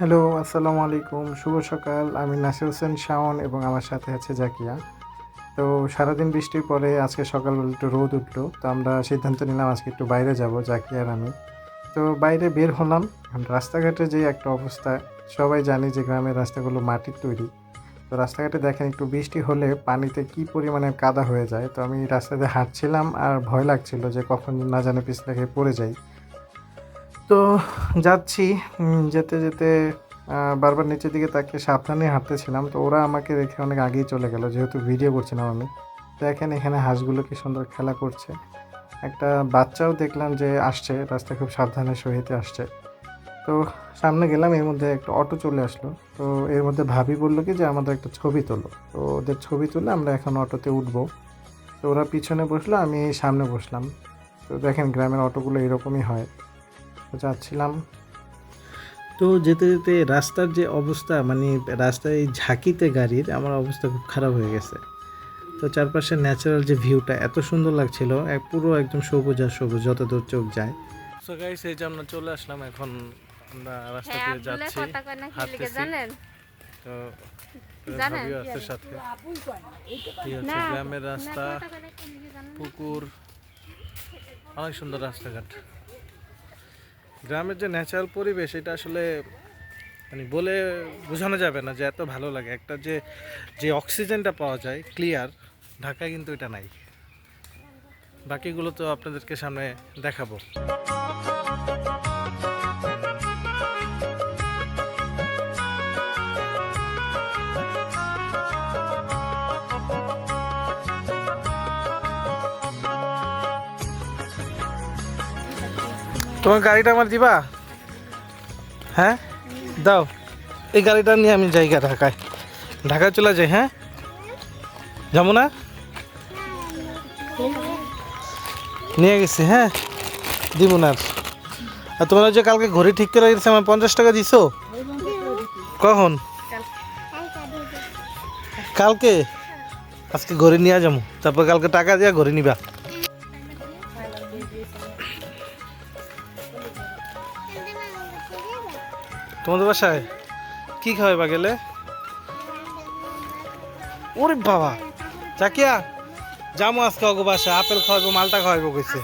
Hello, আসসালামু আলাইকুম। শুভ সকাল। আমি নাসির হোসেন শাওন এবং আমার সাথে আছে জাকিয়া। তো সারাদিন বৃষ্টির পরে আজকে সকালবেলা একটু রোদ উঠলো। তো আমরা সিদ্ধান্ত নিলাম আজকে একটু বাইরে যাব, জাকিয়া আর আমি। তো বাইরে বের হলাম। এখন রাস্তাঘাটে যে একটা অবস্থা, সবাই জানি যে গ্রামের রাস্তাগুলো মাটির তৈরি। তো রাস্তাঘাটে দেখেন একটু বৃষ্টি হলে পানিতে কি পরিমাণে কাদা হয়ে যায়। তো আমি রাস্তা দিয়ে হাঁটছিলাম আর ভয় লাগছিল যে কখন না জানি পিছলে খেয়ে পড়ে যাই। তো যাচ্ছি, যেতে, যেতে বারবার নিচের দিকে তাকিয়ে সাবধানে হাঁটতেছিলাম। তো ওরা আমাকে রেখে অনেক আগেই চলে গেল, যেহেতু ভিডিও করছিলাম আমি। দেখেন এখানে হাঁসগুলো কি সুন্দর খেলা করছে। একটা বাচ্চাও দেখলাম যে আসছে, রাস্তায় খুব সাবধানে সহিতে আসছে। তো সামনে গেলাম, এর মধ্যে একটা অটো চলে আসলো। তো এর মধ্যে ভাবি বললো কি যে আমাদের একটা ছবি তোলো। তো ওদের ছবি তুলে আমরা এখন অটোতে উঠবো। তো ওরা পিছনে বসলো, আমি সামনে বসলাম। তো দেখেন গ্রামের অটোগুলো এরকমই হয়। তো যাচ্ছিলাম। তো যেতে যেতে রাস্তার যে অবস্থা, মানে রাস্তায় এই ঝাঁকিতে গাড়ির আমার অবস্থা খুব খারাপ হয়ে গেছে। তো চারপাশের ন্যাচারাল যে ভিউটা এত সুন্দর লাগছিল, পুরো একদম সবুজ আর সবুজ যতদূর চোখ যায়। সো গাইস, এই যে আমরা চলে আসলাম, এখন আমরা রাস্তা দিয়ে যাচ্ছি, হাঁটতেছি। তো ভাবিও আছে সাথে। এই হচ্ছে গ্রামের রাস্তা, পুকুর, অনেক সুন্দর রাস্তাঘাট। গ্রামের যে ন্যাচারাল পরিবেশ, এটা আসলে মানে বলে বোঝানো যাবে না যে এত ভালো লাগে। একটা যে যে অক্সিজেনটা পাওয়া যায় ক্লিয়ার, ঢাকায় কিন্তু এটা নাই। বাকিগুলো তো আপনাদেরকে সামনে দেখাবো। তোমার গাড়িটা আমার দিবা? হ্যাঁ, দাও। এই গাড়িটা নিয়ে আমি যাই ঢাকায়, ঢাকায় চলে যাই। হ্যাঁ, যাবো না, নিয়ে গেছি। হ্যাঁ, দিব না। আর তোমরা যে কালকে ঘড়ি ঠিক করে গেছে, আমার 50 টাকা দিছো কখন? কালকে। আজকে ঘড়ি নিয়ে যাবো, তারপর কালকে টাকা দিয়া ঘড়ি নিবা। তোমাদের বাসায় কি খাওয়াইবা গেলে? ওরে বাবা, চাকিয়া যাবো আজকে অগো বাসায়, আপেল খাওয়াইবো, মালটা খাওয়াইবো কইছে।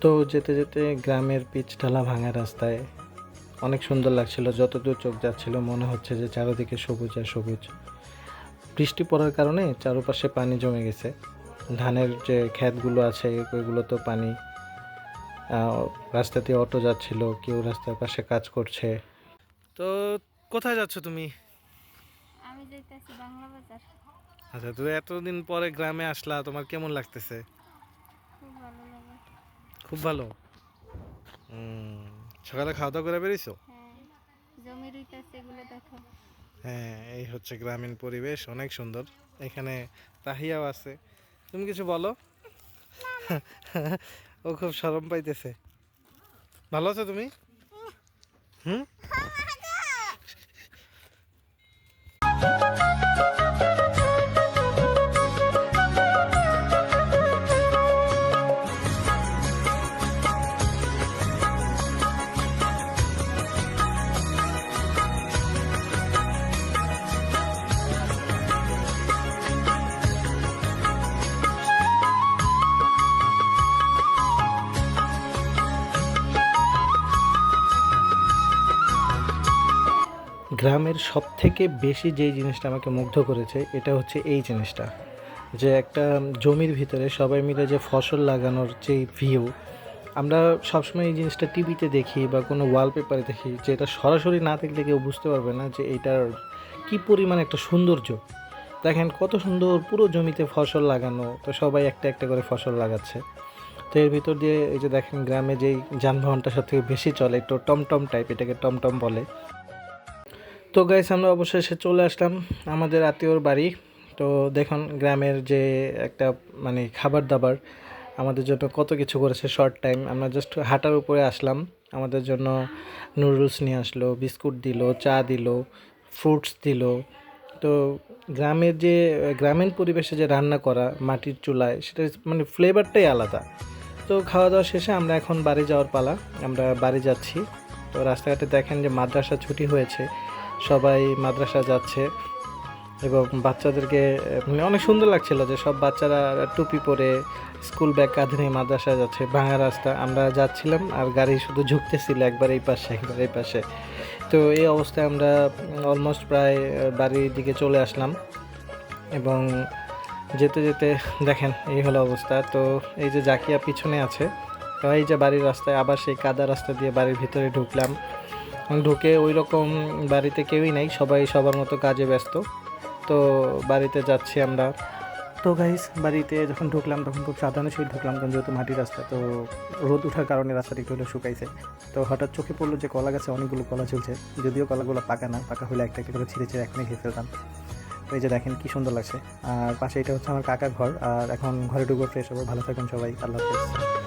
তো যেতে যেতে গ্রামের পিচ ঢালা ভাঙা রাস্তায় অনেক সুন্দর লাগছিল। যতদূর চোখ যাচ্ছিল মনে হচ্ছে যে চারিদিকে সবুজ আর সবুজ। বৃষ্টি পড়ার কারণে চারপাশে পানি জমে গেছে। ধানের যে ক্ষেতগুলো আছে ওইগুলো তো পানি। রাস্তা দিয়ে অটো যাচ্ছিল, কেউ রাস্তার পাশে কাজ করছে। তো কোথায় যাচ্ছ তুমি? আমি যাইতাছি বাংলা বাজার। আচ্ছা, তো এতদিন পরে গ্রামে আসলা, তোমার কেমন লাগতেছে? খুব ভালো লাগে। খুব ভালো। সকালে খাওয়া দাওয়া করে বেরিয়েছো? হ্যাঁ, জমি রুইতাছে, এগুলো দেখো। হ্যাঁ, এই হচ্ছে গ্রামীণ পরিবেশ, অনেক সুন্দর। এখানে তাহিয়াও আছে। তুমি কিছু বলো। ও খুব শরম পাইতেছে। ভালো আছো তুমি? হুম। গ্রামের সবথেকে বেশি যেই জিনিসটা আমাকে মুগ্ধ করেছে এটা হচ্ছে এই জিনিসটা, যে একটা জমির ভিতরে সবাই মিলে যে ফসল লাগানোর যে ভিউ। আমরা সবসময় এই জিনিসটা টিভিতে দেখি বা কোনো ওয়ালপেপারে দেখি, যে এটা সরাসরি না দেখলে কেউ বুঝতে পারবে না যে এইটার কী পরিমাণ একটা সৌন্দর্য। দেখেন কত সুন্দর পুরো জমিতে ফসল লাগানো, তো সবাই একটা একটা করে ফসল লাগাচ্ছে। তো এর ভিতর দিয়ে এই যে দেখেন গ্রামে যেই যানবাহনটা সবথেকে বেশি চলে, একটু টমটম টাইপ, এটাকে টমটম বলে। তো গাইস, আমরা অবশেষে চলে আসলাম আমাদের আত্মীয়র বাড়ি। তো দেখুন গ্রামের যে একটা মানে খাবার দাবার আমাদের জন্য কত কিছু করেছে শর্ট টাইম। আমরা জাস্ট হাঁটার উপরে আসলাম, আমাদের জন্য নুডলস নিয়ে আসলো, বিস্কুট দিল, চা দিল, ফ্রুটস দিল। তো গ্রামের যে গ্রামীণ পরিবেশে যে রান্না করা মাটির চুলায় সেটা মানে ফ্লেভারটাই আলাদা। তো খাওয়া দাওয়া শেষে আমরা এখন বাড়ি যাওয়ার পালা, আমরা বাড়ি যাচ্ছি। তো রাস্তাঘাটে দেখেন যে মাদ্রাসা ছুটি হয়েছে, সবাই মাদ্রাসা যাচ্ছে এবং বাচ্চাদেরকে মানে অনেক সুন্দর লাগছিল যে সব বাচ্চারা টুপি পরে স্কুল ব্যাগ কাঁধে নিয়ে মাদ্রাসায় যাচ্ছে। ভাঙা রাস্তা, আমরা যাচ্ছিলাম আর গাড়ি শুধু ঝুঁকতেছিল একবার এই পাশে একবার এই পাশে। তো এই অবস্থায় আমরা অলমোস্ট প্রায় বাড়ির দিকে চলে আসলাম এবং যেতে যেতে দেখেন এই হলো অবস্থা। তো এই যে জাকিয়া পিছনে আছে, তো এই যে বাড়ির রাস্তায় আবার সেই কাদা রাস্তা দিয়ে বাড়ির ভিতরে ঢুকলাম। ঢুকে ওই রকম বাড়িতে কেউই নেই, সবাই সবার মতো কাজে ব্যস্ত। তো বাড়িতে যাচ্ছি আমরা। তো গাইস বাড়িতে যখন ঢুকলাম তখন খুব সাবধানে সহিত ঢুকলাম, কারণ যেহেতু মাটির রাস্তা, তো রোদ ওঠার কারণে রাস্তাটা একটু হলেও শুকাইছে। তো হঠাৎ চোখে পড়লো যে কলা গাছে অনেকগুলো কলা ঝুলছে, যদিও কলাগুলো পাকা না, পাকা হলে একটা একটা করে ছিঁড়ে ছিঁড়ে এখনই খেয়ে ফেলতাম। তো এই যে দেখেন কি সুন্দর লাগছে। আর পাশে এটা হচ্ছে আমার কাকার ঘর, আর এখন ঘরে ঢুকবো, ফ্রেশ হবো। ভালো থাকুন সবাই, আল্লাহ হাফেজ।